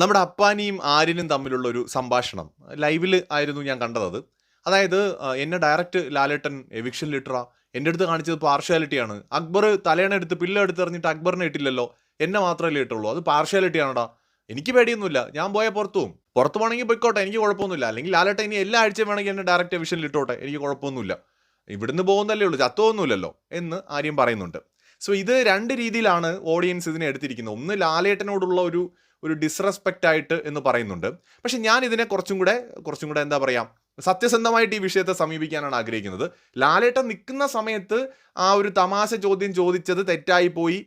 നമ്മുടെ അപ്പാനിയും ആര്യനും തമ്മിലുള്ള ഒരു സംഭാഷണം ലൈവിൽ ആയിരുന്നു ഞാൻ കണ്ടത്. അതായത് എന്നെ ഡയറക്റ്റ് ലാലേട്ടൻ എവിക്ഷൻ ലിറ്ററാ എൻ്റെ അടുത്ത് കാണിച്ചത് പാർഷ്യാലിറ്റിയാണ്. അക്ബർ തലേണ എടുത്ത് പില്ല എടുത്ത് എറിഞ്ഞിട്ട് അക്ബറിനെ ഇട്ടില്ലല്ലോ, എന്നെ മാത്രമല്ലേ ഇട്ടുള്ളൂ, അത് പാർഷ്യാലിറ്റിയാണോടാ. എനിക്ക് പേടിയൊന്നുമില്ല, ഞാൻ പോയാൽ പുറത്തു പോകണമെങ്കിൽ പോയിക്കോട്ടെ, എനിക്ക് കുഴപ്പമൊന്നുമില്ല. അല്ലെങ്കിൽ ലാലേട്ടൻ ഇനി എല്ലാ ആഴ്ചയും വേണമെങ്കിൽ എന്നെ ഡയറക്റ്റ് എവിക്ഷനിൽ ഇട്ടോട്ടെ, എനിക്ക് കുഴപ്പമൊന്നുമില്ല, ഇവിടുന്ന് പോകുന്നല്ലേ ഉള്ളൂ, ചത്തൊന്നുമില്ലല്ലോ എന്ന് ആര്യം പറയുന്നുണ്ട്. സോ ഇത് രണ്ട് രീതിയിലാണ് ഓഡിയൻസ് ഇതിനെ എടുത്തിരിക്കുന്നത്. ഒന്ന് ലാലേട്ടനോടുള്ള ഒരു ഡിസ്റെസ്പെക്റ്റ് ആയിട്ട് എന്ന് പറയുന്നുണ്ട്. പക്ഷെ ഞാൻ ഇതിനെ കുറച്ചും കൂടെ എന്താ പറയുക, സത്യസന്ധമായിട്ട് ഈ വിഷയത്തെ സമീപിക്കാനാണ് ആഗ്രഹിക്കുന്നത്. ലാലേട്ടൻ നിൽക്കുന്ന സമയത്ത് ആ ഒരു തമാശ ചോദ്യം ചോദിച്ചത് തെറ്റായി പോയി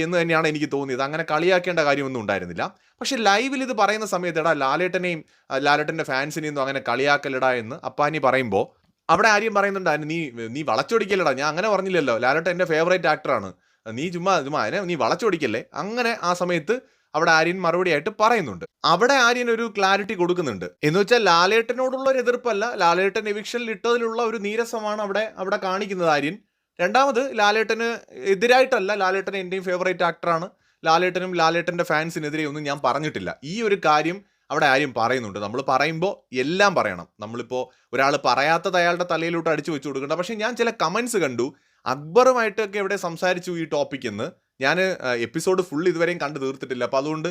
എന്ന് തന്നെയാണ് എനിക്ക് തോന്നിയത്. അങ്ങനെ കളിയാക്കേണ്ട കാര്യമൊന്നും ഉണ്ടായിരുന്നില്ല. പക്ഷെ ലൈവിൽ ഇത് പറയുന്ന സമയത്ത് എടാ ലാലേട്ടനെയും ലാലേട്ടൻ്റെ ഫാൻസിനെയും ഒന്നും അങ്ങനെ കളിയാക്കലടാ എന്ന് അപ്പാനി പറയുമ്പോൾ അവിടെ ആര്യം പറയുന്നുണ്ടായിരുന്നു, നീ വളച്ചൊടിക്കല്ലടാ, ഞാൻ അങ്ങനെ പറഞ്ഞില്ലല്ലോ, ലാലേട്ടൻ എൻ്റെ ഫേവറേറ്റ് ആക്ടറാണ്, നീ ചുമ്മാ അതിനെ നീ വളച്ചൊടിക്കല്ലേ, അങ്ങനെ ആ സമയത്ത് അവിടെ ആര്യൻ മറുപടി ആയിട്ട് പറയുന്നുണ്ട്. അവിടെ ആര്യൻ ഒരു ക്ലാരിറ്റി കൊടുക്കുന്നുണ്ട്. എന്ന് വെച്ചാൽ ലാലേട്ടനോടുള്ള ഒരു എതിർപ്പല്ല, ലാലേട്ടൻ എവിക്ഷനിൽ ഇട്ടതിലുള്ള ഒരു നീരസമാണ് അവിടെ കാണിക്കുന്നത് ആര്യൻ. രണ്ടാമത് ലാലേട്ടന് എതിരായിട്ടല്ല, ലാലേട്ടൻ എൻ്റെയും ഫേവറേറ്റ് ആക്ടറാണ്, ലാലേട്ടനും ലാലേട്ടൻ്റെ ഫാൻസിനെതിരെ ഒന്നും ഞാൻ പറഞ്ഞിട്ടില്ല. ഈ ഒരു കാര്യം അവിടെ ആര്യം പറയുന്നുണ്ട്. നമ്മൾ പറയുമ്പോൾ എല്ലാം പറയണം. നമ്മളിപ്പോൾ ഒരാൾ പറയാത്തത് അയാളുടെ തലയിലോട്ട് അടിച്ചു വെച്ച് കൊടുക്കണ്ട. പക്ഷേ ഞാൻ ചില കമൻസ് കണ്ടു, അക്ബറുമായിട്ടൊക്കെ എവിടെ സംസാരിച്ചു ഈ ടോപ്പിക് എന്ന്. ഞാൻ എപ്പിസോഡ് ഫുൾ ഇതുവരെയും കണ്ടു തീർത്തിട്ടില്ല. അപ്പോൾ അതുകൊണ്ട്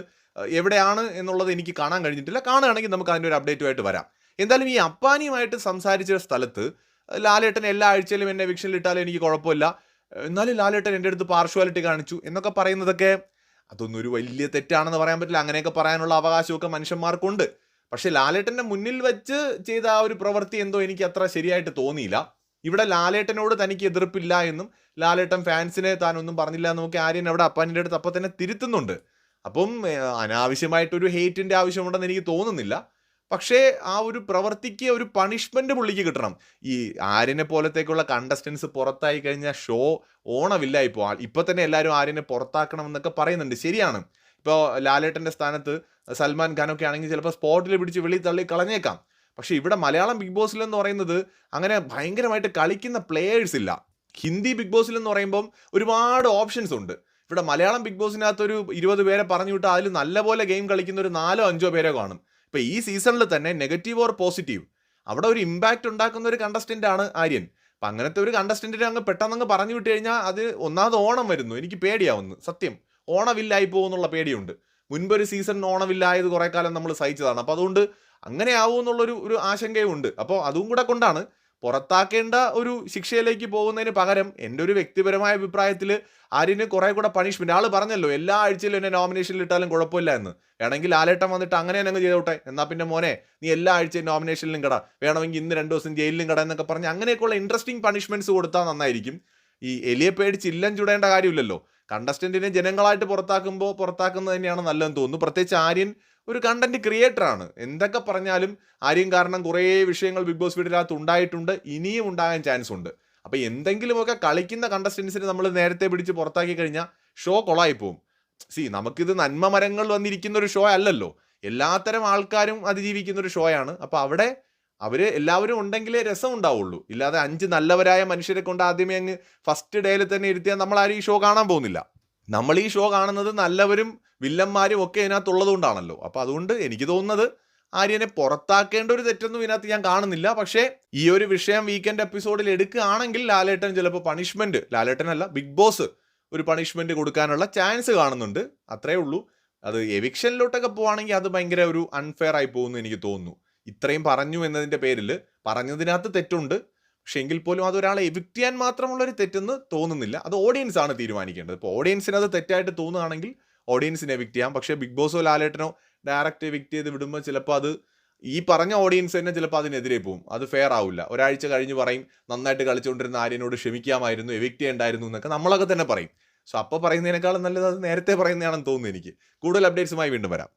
എവിടെയാണ് എന്നുള്ളത് എനിക്ക് കാണാൻ കഴിഞ്ഞിട്ടില്ല. കാണുകയാണെങ്കിൽ നമുക്ക് അതിൻ്റെ ഒരു അപ്ഡേറ്റുമായിട്ട് വരാം. എന്തായാലും ഈ അപ്പാനിയുമായിട്ട് സംസാരിച്ച സ്ഥലത്ത് ലാലേട്ടൻ എല്ലാ ആഴ്ചയിലും എന്നെ എവിക്ഷനിൽ ഇട്ടാലും എനിക്ക് കുഴപ്പമില്ല, എന്നാലും ലാലേട്ടൻ എൻ്റെ അടുത്ത് പാർഷ്വാലിറ്റി കാണിച്ചു എന്നൊക്കെ പറയുന്നതൊക്കെ അതൊന്നും ഒരു വലിയ തെറ്റാണെന്ന് പറയാൻ പറ്റില്ല. അങ്ങനെയൊക്കെ പറയാനുള്ള അവകാശമൊക്കെ മനുഷ്യന്മാർക്കുണ്ട്. പക്ഷേ ലാലേട്ടൻ്റെ മുന്നിൽ വെച്ച് ചെയ്ത ആ ഒരു പ്രവൃത്തി എന്തോ എനിക്ക് അത്ര ശരിയായിട്ട് തോന്നിയില്ല. ഇവിടെ ലാലേട്ടനോട് തനിക്ക് എതിർപ്പില്ല എന്നും ലാലേട്ടൻ ഫാൻസിനെ താനൊന്നും പറഞ്ഞില്ല എന്നൊക്കെ ആര്യൻ അവിടെ അപ്പാനിൻ്റെ അടുത്ത് അപ്പം തന്നെ തിരുത്തുന്നുണ്ട്. അപ്പം അനാവശ്യമായിട്ടൊരു ഹെയ്റ്റിൻ്റെ ആവശ്യമുണ്ടെന്ന് എനിക്ക് തോന്നുന്നില്ല. പക്ഷേ ആ ഒരു പ്രവൃത്തിക്ക് ഒരു പണിഷ്മെന്റ് പുള്ളിക്ക് കിട്ടണം. ഈ ആര്യനെ പോലത്തേക്കുള്ള കണ്ടസ്റ്റൻസ് പുറത്തായി കഴിഞ്ഞാൽ ഷോ ഓണമില്ലായി പോവാൻ. ഇപ്പൊ തന്നെ എല്ലാവരും ആര്യനെ പുറത്താക്കണം എന്നൊക്കെ പറയുന്നുണ്ട്. ശരിയാണ്. ഇപ്പോൾ ലാലേട്ടന്റെ സ്ഥാനത്ത് സൽമാൻ ഖാനൊക്കെ ആണെങ്കിൽ ചിലപ്പോൾ സ്പോട്ടിൽ പിടിച്ച് വെളി തള്ളി കളഞ്ഞേക്കാം. പക്ഷെ ഇവിടെ മലയാളം ബിഗ് ബോസിൽ എന്ന് പറയുന്നത് അങ്ങനെ ഭയങ്കരമായിട്ട് കളിക്കുന്ന പ്ലേയേഴ്സ് ഇല്ല. ഹിന്ദി ബിഗ് ബോസിൽ എന്ന് പറയുമ്പം ഒരുപാട് ഓപ്ഷൻസ് ഉണ്ട്. ഇവിടെ മലയാളം ബിഗ് ബോസിനകത്ത് ഒരു 20 പേരെ പറഞ്ഞു വിട്ടാൽ അതിൽ നല്ലപോലെ ഗെയിം കളിക്കുന്ന ഒരു 4-5 പേരെ കാണും. ഇപ്പം ഈ സീസണിൽ തന്നെ നെഗറ്റീവ് ഓർ പോസിറ്റീവ് അവിടെ ഒരു ഇമ്പാക്റ്റ് ഉണ്ടാക്കുന്ന ഒരു കണ്ടസ്റ്റൻ്റ് ആണ് ആര്യൻ. അപ്പം അങ്ങനത്തെ ഒരു കണ്ടസ്റ്റൻറ്റിനെ അങ്ങ് പെട്ടെന്ന് പറഞ്ഞു വിട്ട് കഴിഞ്ഞാൽ അത് ഒന്നാമത് ഓണം വരുന്നു, എനിക്ക് പേടിയാവുന്നു. സത്യം ഓണവില്ലായി പോകുന്നുള്ള പേടിയുണ്ട്. മുൻപൊരു സീസൺ ഓണവില്ലായത് കുറേ കാലം നമ്മൾ സഹിച്ചതാണ്. അപ്പോൾ അതുകൊണ്ട് അങ്ങനെ ആവുമെന്നുള്ളൊരു ആശങ്കയും ഉണ്ട്. അപ്പോൾ അതും കൂടെ കൊണ്ടാണ് പുറത്താക്കേണ്ട ഒരു ശിക്ഷയിലേക്ക് പോകുന്നതിന് പകരം എൻ്റെ ഒരു വ്യക്തിപരമായ അഭിപ്രായത്തിൽ ആര്യന് കുറേ കൂടെ പണിഷ്മെന്റ്. ആൾ പറഞ്ഞല്ലോ എല്ലാ ആഴ്ചയിലും എന്നെ നോമിനേഷനിൽ ഇട്ടാലും കുഴപ്പമില്ല എന്ന്. വേണമെങ്കിൽ ലാലേട്ടൻ വന്നിട്ട് അങ്ങനെ തന്നെ ചെയ്തോട്ടെ, എന്നാൽ പിന്നെ മോനെ നീ എല്ലാ ആഴ്ചയും നോമിനേഷനിലും കട, വേണമെങ്കിൽ ഇന്ന് 2 ദിവസം ജയിലിലും കട എന്നൊക്കെ പറഞ്ഞ് അങ്ങനെയൊക്കെയുള്ള ഇൻട്രസ്റ്റിംഗ് പണിഷ്മെന്റ്സ് കൊടുത്താൽ നന്നായിരിക്കും. ഈ എലിയെ പേടിച്ച് ഇല്ലം ചുടേണ്ട കാര്യമില്ലല്ലോ. കണ്ടസ്റ്റന്റിനെ ജനങ്ങളായിട്ട് പുറത്താക്കുന്നത് തന്നെയാണ് നല്ലതെന്ന് തോന്നുന്നു. പ്രത്യേകിച്ച് ആര്യൻ ഒരു കണ്ടന്റ് ക്രിയേറ്റർ ആണ്. എന്തൊക്കെ പറഞ്ഞാലും ആര്യൻ കാരണം കുറേ വിഷയങ്ങൾ ബിഗ് ബോസ് വീടിനകത്ത് ഉണ്ടായിട്ടുണ്ട്, ഇനിയും ഉണ്ടാകാൻ ചാൻസ് ഉണ്ട്. അപ്പോൾ എന്തെങ്കിലുമൊക്കെ കളിക്കുന്ന കണ്ടസ്റ്റൻസിന് നമ്മൾ നേരത്തെ പിടിച്ച് പുറത്താക്കി കഴിഞ്ഞാൽ ഷോ കൊളായി പോവും. നമുക്കിത് നന്മ മരങ്ങൾ വന്നിരിക്കുന്ന ഒരു ഷോ അല്ലല്ലോ, എല്ലാത്തരം ആൾക്കാരും അതിജീവിക്കുന്ന ഒരു ഷോയാണ്. അപ്പോൾ അവിടെ എല്ലാവരും ഉണ്ടെങ്കിലേ രസം ഉണ്ടാവുള്ളൂ. ഇല്ലാതെ 5 നല്ലവരായ മനുഷ്യരെ കൊണ്ട് ആദ്യമേ അങ്ങ് ഫസ്റ്റ് ഡേയിൽ തന്നെ ഇരുത്തിയാൽ നമ്മൾ ആരും ഈ ഷോ കാണാൻ പോകുന്നില്ല. നമ്മൾ ഈ ഷോ കാണുന്നത് നല്ലവരും വില്ലന്മാരും ഒക്കെ ഇതിനകത്തുള്ളത് കൊണ്ടാണല്ലോ. അപ്പോൾ അതുകൊണ്ട് എനിക്ക് തോന്നുന്നത് ആര്യനെ പുറത്താക്കേണ്ട ഒരു തെറ്റൊന്നും ഇതിനകത്ത് ഞാൻ കാണുന്നില്ല. പക്ഷേ ഈ ഒരു വിഷയം വീക്കെൻഡ് എപ്പിസോഡിൽ എടുക്കുകയാണെങ്കിൽ ലാലേട്ടൻ ചിലപ്പോൾ പണിഷ്മെന്റ്, ലാലേട്ടനല്ല ബിഗ് ബോസ് ഒരു പണിഷ്മെന്റ് കൊടുക്കാനുള്ള ചാൻസ് കാണുന്നുണ്ട്. അത്രേ ഉള്ളൂ. അത് എവിക്ഷനിലോട്ടൊക്കെ പോവുകയാണെങ്കിൽ അത് ഭയങ്കര ഒരു അൺഫെയർ ആയി പോകുന്നു എനിക്ക് തോന്നുന്നു. ഇത്രയും പറഞ്ഞു എന്നതിൻ്റെ പേരിൽ പറഞ്ഞതിനകത്ത് തെറ്റുണ്ട്. പക്ഷെ എങ്കിൽ പോലും അതൊരാളെ എവിക്റ്റ് ചെയ്യാൻ മാത്രമുള്ളൊരു തെറ്റെന്ന് തോന്നുന്നില്ല. അത് ഓഡിയൻസ് ആണ് തീരുമാനിക്കേണ്ടത്. ഇപ്പോൾ ഓഡിയൻസിന് അത് തെറ്റായിട്ട് തോന്നുകയാണെങ്കിൽ ഓഡിയൻസിനെ എവിക്റ്റ് ചെയ്യാം. പക്ഷേ ബിഗ് ബോസോ ലാലേട്ടനോ ഡയറക്റ്റ് എവിക്റ്റ് ചെയ്ത് വിടുമ്പോൾ ചിലപ്പോൾ അത് ഈ പറഞ്ഞ ഓഡിയൻസ് തന്നെ ചിലപ്പോൾ അതിനെതിരെ പോകും. അത് ഫെയർ ആവില്ല. ഒരാഴ്ച കഴിഞ്ഞ് പറയും നന്നായിട്ട് കളിച്ചുകൊണ്ടിരുന്ന ആര്യനോട് ക്ഷമിക്കാമായിരുന്നു, എവിക്റ്റ് ചെയ്യണ്ടായിരുന്നു എന്നൊക്കെ നമ്മളൊക്കെ തന്നെ പറയും. സോ അപ്പോൾ പറയുന്നതിനേക്കാളും നല്ലത് അത് നേരത്തെ പറയുന്നതാണെന്ന് തോന്നുന്നു എനിക്ക്. കൂടുതൽ അപ്ഡേറ്റ്സുമായി വീണ്ടും വരാം.